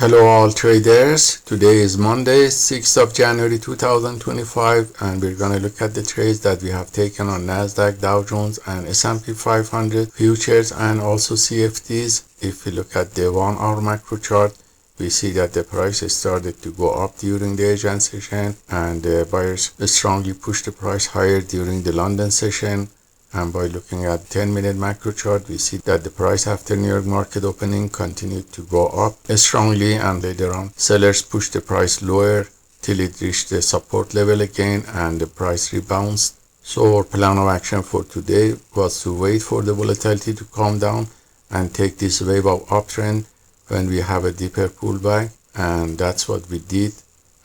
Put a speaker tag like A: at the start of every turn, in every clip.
A: Hello all traders, today is Monday 6th of January 2025 and we're going to look at the trades that we have taken on Nasdaq, Dow Jones and S&P 500 futures and also CFDs. If we look at the 1 hour macro chart, we see that the price started to go up during the Asian session and the buyers strongly pushed the price higher during the London session. And by looking at 10-minute macro chart, we see that the price after New York market opening continued to go up strongly, and later on sellers pushed the price lower till it reached the support level again and the price rebounds. So our plan of action for today was to wait for the volatility to calm down and take this wave of uptrend when we have a deeper pullback, and that's what we did.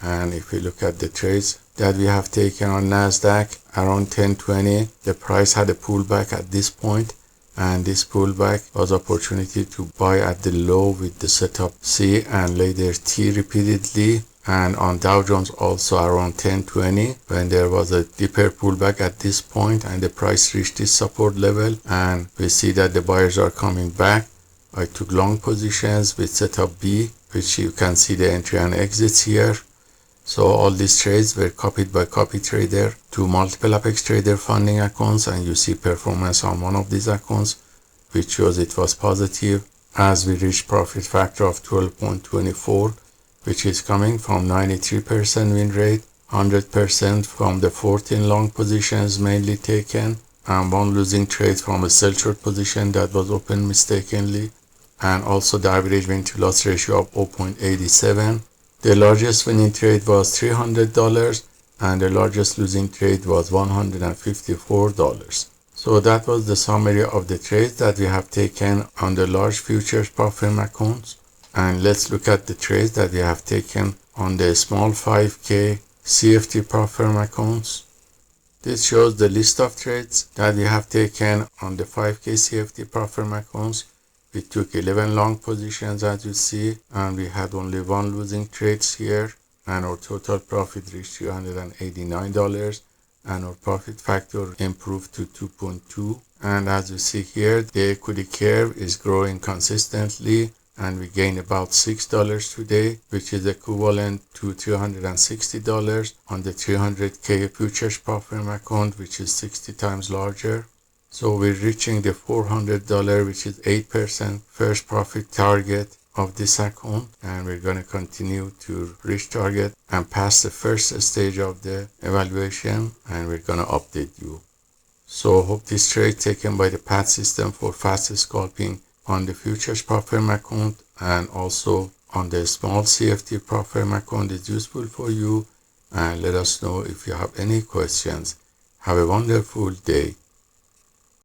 A: And if we look at the trades that we have taken on Nasdaq around 10:20, the price had a pullback at this point, and this pullback was opportunity to buy at the low with the setup C and later T repeatedly. And on Dow Jones also around 10:20 when there was a deeper pullback at this point and the price reached this support level, and we see that the buyers are coming back. I took long positions with setup B, which you can see the entry and exits here. So all these trades were copied by copy trader to multiple Apex Trader funding accounts, and you see performance on one of these accounts which shows it was positive as we reached profit factor of 12.24, which is coming from 93% win rate, 100% from the 14 long positions mainly taken, and one losing trade from a sell short position that was opened mistakenly, and also the average win to loss ratio of 0.87. The largest winning trade was $300 and the largest losing trade was $154. So that was the summary of the trades that we have taken on the large futures prop firm accounts. And let's look at the trades that we have taken on the small 5K CFD prop firm accounts. This shows the list of trades that we have taken on the 5K CFD prop firm accounts. We took 11 long positions as you see, and we had only one losing trades here, and our total profit reached $389 and our profit factor improved to 2.2. And as you see here, the equity curve is growing consistently and we gain about $6 today, which is equivalent to $360 on the 300K futures prop firm account, which is 60 times larger. So we're reaching the $400, which is 8% first profit target of this account, and we're going to continue to reach target and pass the first stage of the evaluation, and we're going to update you. So hope this trade taken by the PAAT system for fast scalping on the futures prop firm account and also on the small CFD prop firm account is useful for you, and let us know if you have any questions. Have a wonderful day.